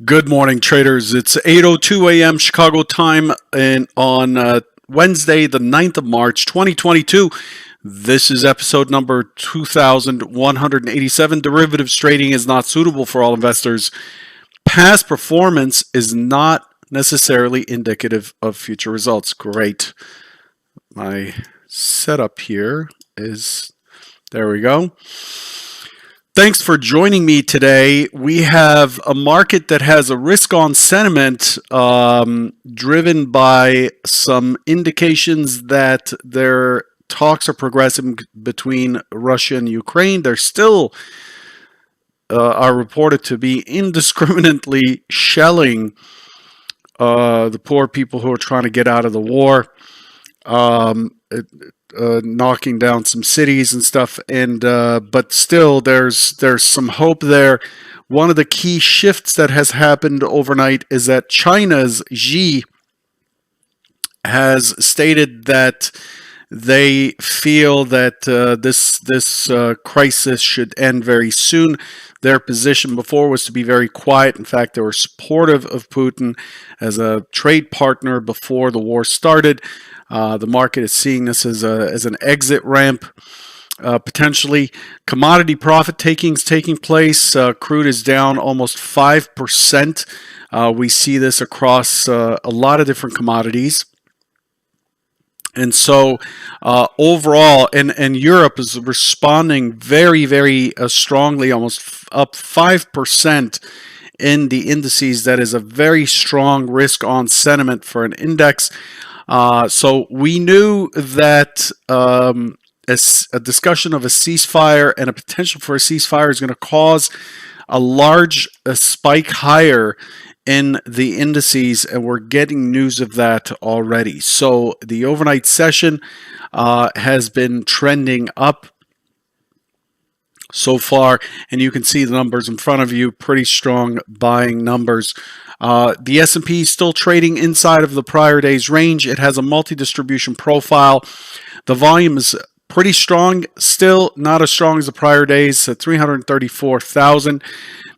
Good morning, traders. It's 8:02 a.m. Chicago time and on Wednesday, the 9th of March, 2022. This is episode number 2187. Derivatives trading is not suitable for all investors. Past performance is not necessarily indicative of future results. Great. My setup here is, there we go. Thanks for joining me today. We have a market that has a risk-on sentiment driven by some indications that their talks are progressing between Russia and Ukraine. They're still are reported to be indiscriminately shelling the poor people who are trying to get out of the war. Knocking down some cities and stuff, and but still there's some hope there. One of the key shifts that has happened overnight is that China's Xi has stated that they feel that this crisis should end very soon. Their position before was to be very quiet. In fact, they were supportive of Putin as a trade partner before the war started. The market is seeing this as an exit ramp. Potentially, commodity profit taking is taking place. Crude is down almost 5%. We see this across a lot of different commodities. And so overall, and Europe is responding very, very strongly, almost up 5% in the indices. That is a very strong risk on sentiment for an index. So we knew that a discussion of a ceasefire and a potential for a ceasefire is going to cause a large spike higher in the indices, and we're getting news of that already. So the overnight session has been trending up so far, and you can see the numbers in front of you, pretty strong buying numbers. The S&P is still trading inside of the prior day's range. It has a multi-distribution profile. The volume is pretty strong, still not as strong as the prior days, 334,000.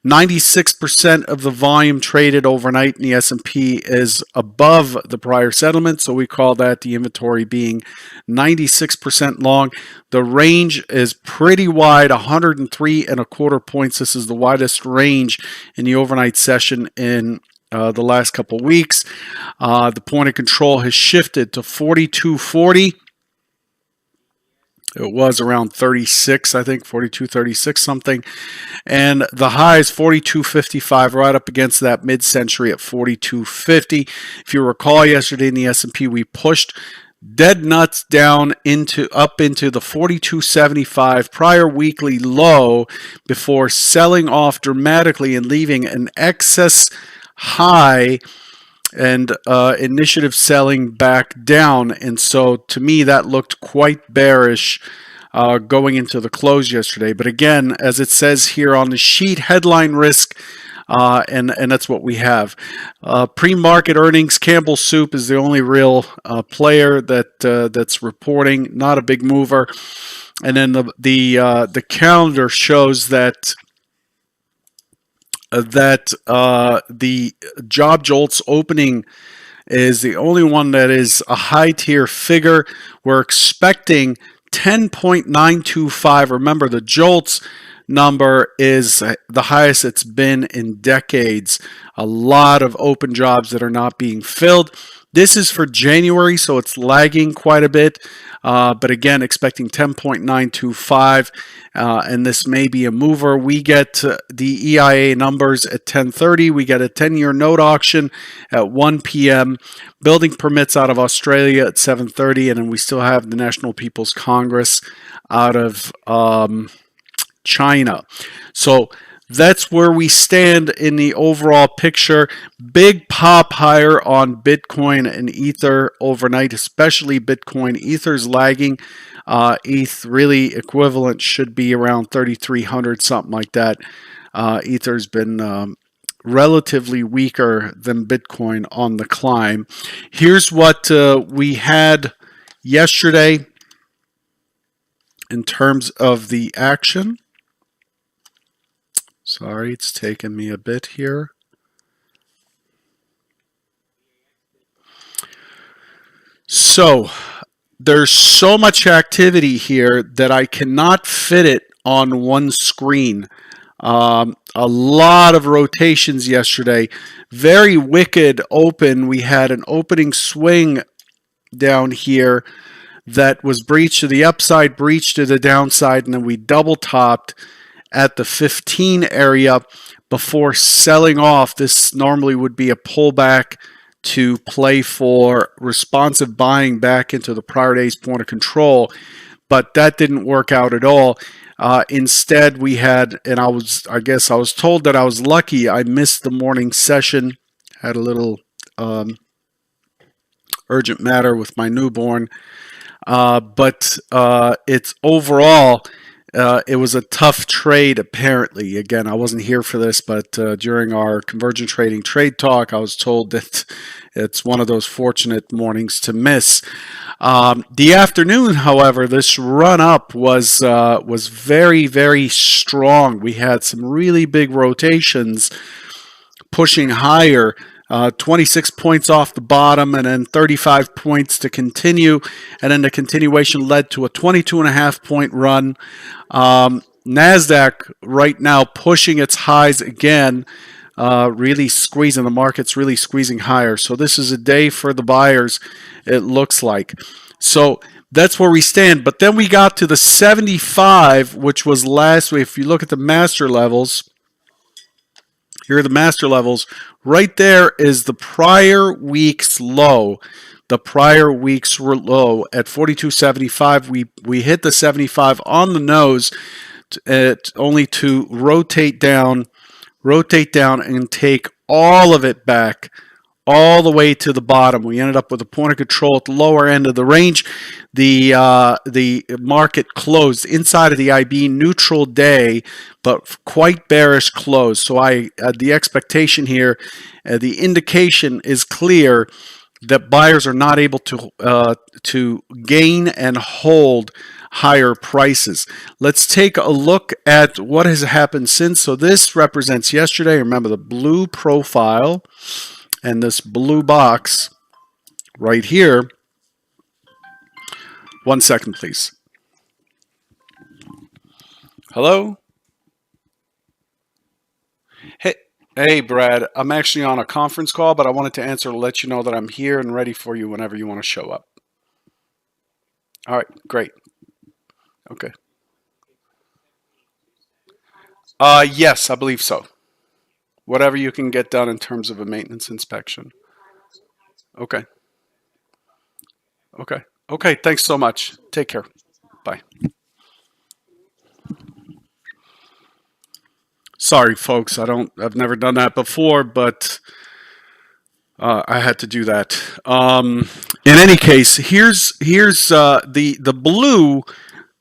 96% of the volume traded overnight in the S&P is above the prior settlement, so we call that the inventory being 96% long. The range is pretty wide, 103.25 points. This is the widest range in the overnight session in the last couple weeks. The point of control has shifted to 42.40. It was around 36, I think, 42, 36 something. And the high is 42.55, right up against that mid-century at 42.50. If you recall, yesterday in the S&P, we pushed dead nuts down up into the 42.75 prior weekly low before selling off dramatically and leaving an excess high and initiative selling back down. And so to me, that looked quite bearish going into the close yesterday. But again, as it says here on the sheet, headline risk, and that's what we have. Pre-market earnings, Campbell Soup is the only real player that's reporting, not a big mover. And then the calendar shows that the job jolts opening is the only one that is a high tier figure. We're expecting 10.925. Remember, the jolts number is the highest it's been in decades. A lot of open jobs that are not being filled. This is for January, so it's lagging quite a bit. But again, expecting 10.925, and this may be a mover. We get the EIA numbers at 10:30. We get a 10-year note auction at 1 p.m. Building permits out of Australia at 7:30, and then we still have the National People's Congress out of China. So that's where we stand in the overall picture. Big pop higher on Bitcoin and Ether overnight, especially Bitcoin. Ether's lagging. ETH really equivalent should be around 3,300, something like that. Ether's been relatively weaker than Bitcoin on the climb. Here's what we had yesterday in terms of the action. Sorry, it's taken me a bit here. So there's so much activity here that I cannot fit it on one screen. A lot of rotations yesterday. Very wicked open. We had an opening swing down here that was breached to the upside, breached to the downside, and then we double topped at the 15 area before selling off. This normally would be a pullback to play for responsive buying back into the prior day's point of control, but that didn't work out at all. Instead, we had, and I guess I was told that I was lucky. I missed the morning session, had a little urgent matter with my newborn, but it's overall, it was a tough trade, apparently. Again, I wasn't here for this, but during our convergent trading trade talk, I was told that it's one of those fortunate mornings to miss. The afternoon, however, this run up was very, very strong. We had some really big rotations pushing higher. 26 points off the bottom and then 35 points to continue. And then the continuation led to a 22.5 point run. NASDAQ right now pushing its highs again, really squeezing. The market's really squeezing higher. So this is a day for the buyers, it looks like. So that's where we stand. But then we got to the 75, which was last week. If you look at the master levels, here are the master levels. Right there is the prior week's low. The prior week's low at 42.75. We hit the 75 on the nose, only to rotate down and take all of it back all the way to the bottom. We ended up with a point of control at the lower end of the range. The market closed inside of the IB neutral day, but quite bearish close. So the expectation here, the indication is clear that buyers are not able to gain and hold higher prices. Let's take a look at what has happened since. So this represents yesterday. Remember the blue profile and this blue box right here. 1 second, please. Hello? Hey, Brad. I'm actually on a conference call, but I wanted to answer to let you know that I'm here and ready for you whenever you want to show up. All right, great. Okay. Yes, I believe so. Whatever you can get done in terms of a maintenance inspection. Okay. Okay. Okay, thanks so much. Take care. Bye. Sorry, folks. I've never done that before, but I had to do that. In any case, here's the blue.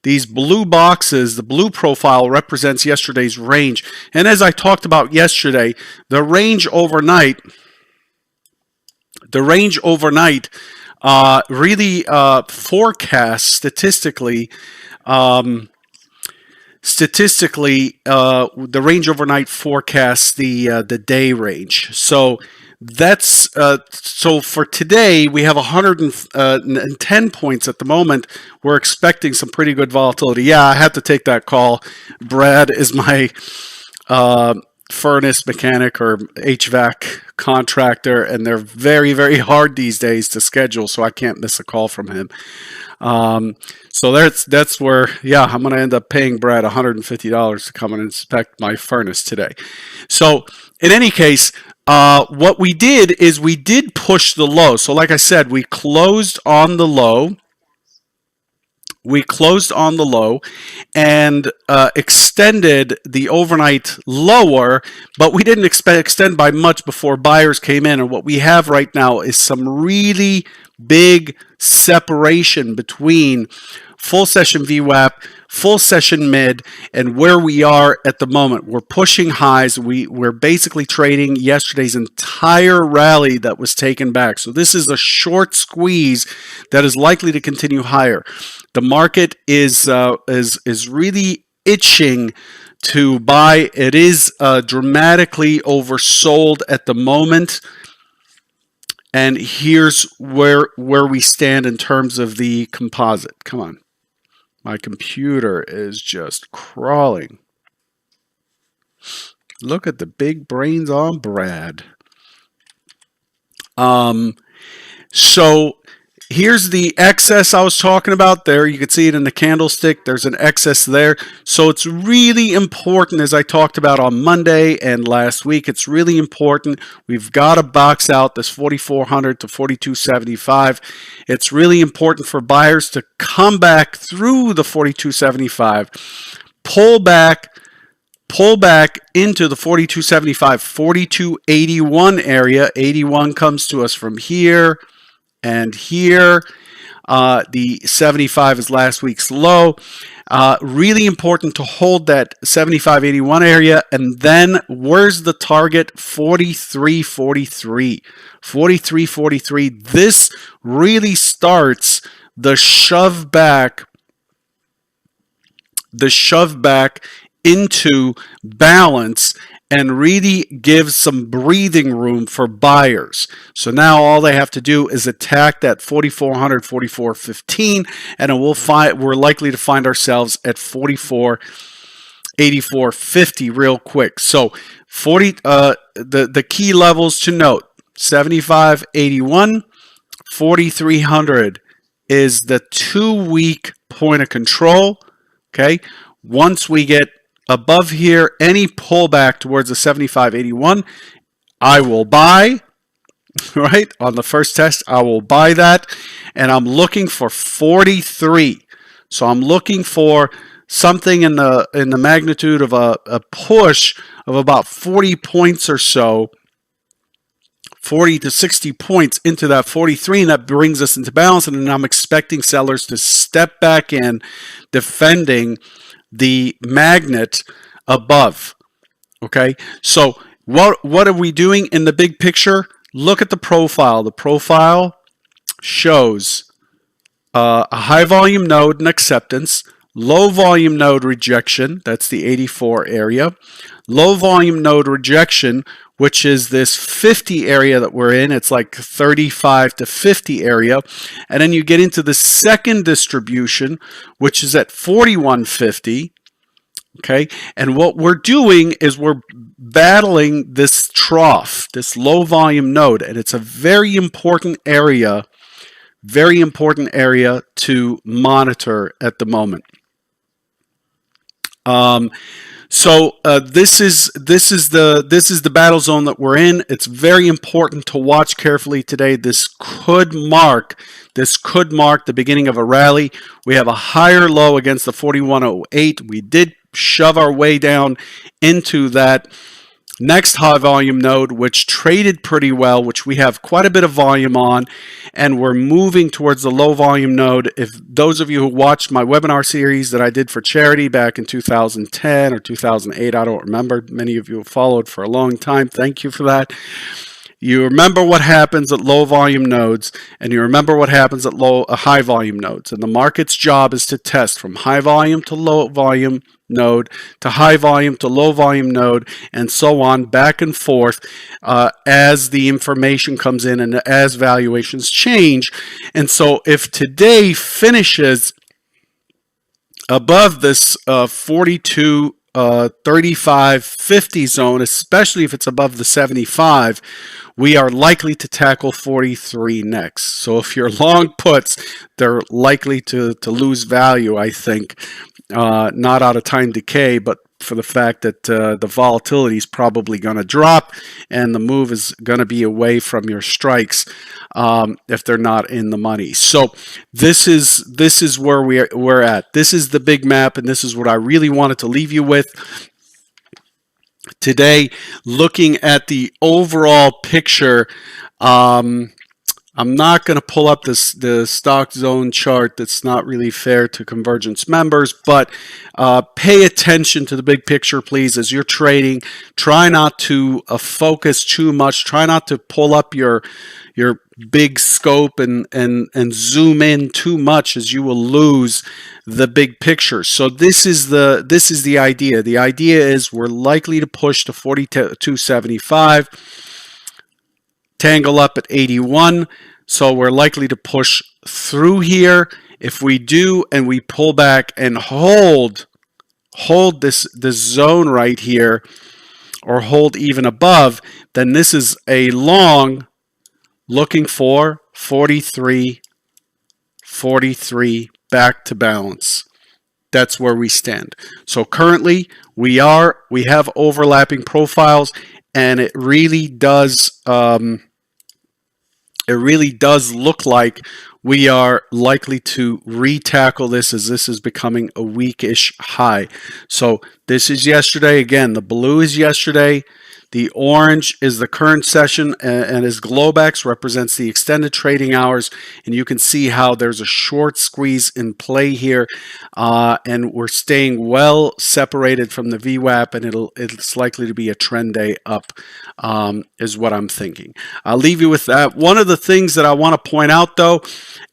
These blue boxes, the blue profile represents yesterday's range. And as I talked about yesterday, the range overnight really forecasts statistically, the range overnight forecasts the day range. So that's so for today we have 110 points at the moment. We're expecting some pretty good volatility. Yeah, I had to take that call. Brad is my furnace mechanic or HVAC contractor, and they're very, very hard these days to schedule, so I can't miss a call from him. So that's where, yeah, I'm going to end up paying Brad $150 to come and inspect my furnace today. So in any case, what we did is we did push the low. So like I said, we closed on the low. And extended the overnight lower, but we didn't extend by much before buyers came in. And what we have right now is some really big separation between full session VWAP, full session mid, and where we are at the moment. We're pushing highs. We're basically trading yesterday's entire rally that was taken back. So this is a short squeeze that is likely to continue higher. The market is really itching to buy. It is dramatically oversold at the moment. And here's where we stand in terms of the composite. Come on. My computer is just crawling. Look at the big brains on Brad. So here's the excess I was talking about there. You can see it in the candlestick. There's an excess there. So it's really important, as I talked about on Monday and last week, it's really important. We've got to box out this 4,400 to 4,275. It's really important for buyers to come back through the 4,275, pull back into the 4,275, 4,281 area. 81 comes to us from here and here. The 75 is last week's low. Really important to hold that 75.81 area. And then where's the target? 43.43. 43.43. This really starts the shove back into balance and really gives some breathing room for buyers. So now all they have to do is attack that 4,400, 44.15, and we're likely to find ourselves at 44.84.50 real quick. So the key levels to note: 75.81, 4,300 is the 2-week point of control. Okay, once we get above here, any pullback towards the 75.81, I will buy, right? On the first test, I will buy that. And I'm looking for 43. So I'm looking for something in the magnitude of a push of about 40 points or so, 40 to 60 points into that 43, and that brings us into balance. And then I'm expecting sellers to step back in, defending the magnet above. Okay, so what are we doing in the big picture? Look at the profile. The profile shows a high volume node and acceptance, low volume node rejection, that's the 84 area, low volume node rejection, which is this 50 area that we're in. It's like 35 to 50 area. And then you get into the second distribution, which is at 41.50. Okay, and what we're doing is we're battling this trough, this low volume node, and it's a very important area to monitor at the moment. So this is the battle zone that we're in. It's very important to watch carefully today. This could mark the beginning of a rally. We have a higher low against the 41.08. We did shove our way down into that next high volume node, which traded pretty well, which we have quite a bit of volume on, and we're moving towards the low volume node. If those of you who watched my webinar series that I did for charity back in 2010 or 2008, I don't remember, many of you have followed for a long time, thank you for that. You remember what happens at low volume nodes, and you remember what happens at high volume nodes. And the market's job is to test from high volume to low volume node to high volume to low volume node, and so on, back and forth as the information comes in and as valuations change. And so if today finishes above this 42 35.50 zone, especially if it's above the 75, we are likely to tackle 43 next. So if you're long puts, they're likely to lose value, I think, not out of time decay, but for the fact that the volatility is probably going to drop and the move is going to be away from your strikes if they're not in the money. So this is where we're at. This is the big map, and this is what I really wanted to leave you with today, looking at the overall picture. I'm not going to pull up the stock zone chart. That's not really fair to Convergence members, but pay attention to the big picture, please, as you're trading. Try not to focus too much. Try not to pull up your big scope and zoom in too much, as you will lose the big picture. So this is the idea. The idea is we're likely to push to 42.75. tangle up at 81. So we're likely to push through here. If we do and we pull back and hold this zone right here, or hold even above, then this is a long looking for 43, 43 back to balance. That's where we stand. So currently we have overlapping profiles, and it really does look like we are likely to re-tackle this, as this is becoming a weakish high. So this is yesterday. Again, the blue is yesterday. The orange is the current session, and as Globex represents the extended trading hours, and you can see how there's a short squeeze in play here, and we're staying well separated from the VWAP, and it's likely to be a trend day up, is what I'm thinking. I'll leave you with that. One of the things that I want to point out, though,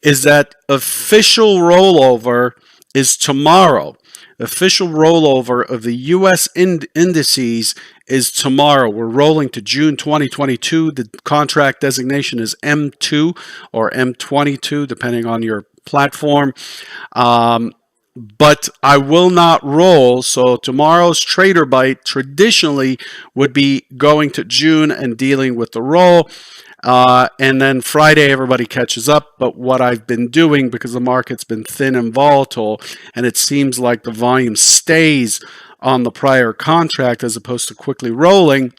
is that official rollover is tomorrow. Official rollover of the U.S. indices is tomorrow. We're rolling to June 2022. The contract designation is M2 or M22, depending on your platform. But I will not roll. So tomorrow's trader bite traditionally would be going to June and dealing with the roll. And then Friday, everybody catches up. But what I've been doing, because the market's been thin and volatile, and it seems like the volume stays on the prior contract as opposed to quickly rolling,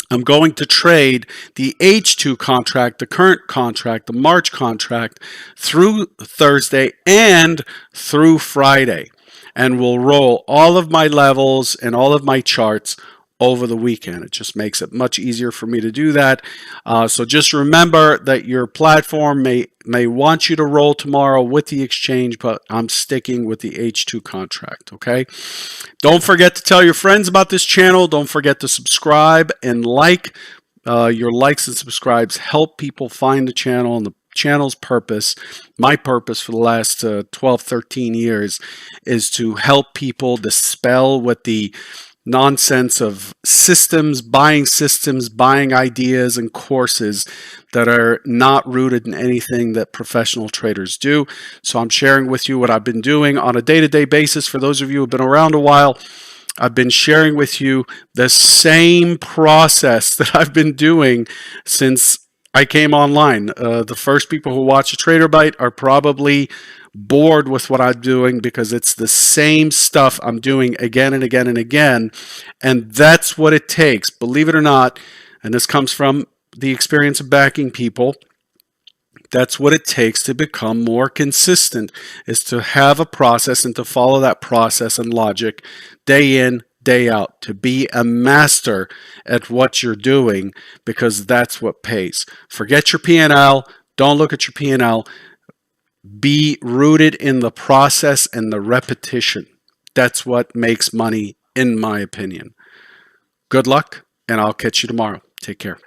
I'm going to trade the H2 contract, the current contract, the March contract, through Thursday and through Friday. And we'll roll all of my levels and all of my charts over the weekend. It just makes it much easier for me to do that. So just remember that your platform may want you to roll tomorrow with the exchange, but I'm sticking with the H2 contract, okay? Don't forget to tell your friends about this channel. Don't forget to subscribe and like. Your likes and subscribes help people find the channel, and the channel's purpose, my purpose for the last 12, 13 years, is to help people dispel with the nonsense of systems, buying ideas and courses that are not rooted in anything that professional traders do. So I'm sharing with you what I've been doing on a day-to-day basis. For those of you who have been around a while, I've been sharing with you the same process that I've been doing since I came online. The first people who watch a Trader Bite are probably bored with what I'm doing, because it's the same stuff I'm doing again and again and again. And that's what it takes, believe it or not. And this comes from the experience of backing people. That's what it takes to become more consistent, is to have a process and to follow that process and logic day in, day out, to be a master at what you're doing, because that's what pays. Forget your P&L. Don't look at your P&L. Be rooted in the process and the repetition. That's what makes money, in my opinion. Good luck, and I'll catch you tomorrow. Take care.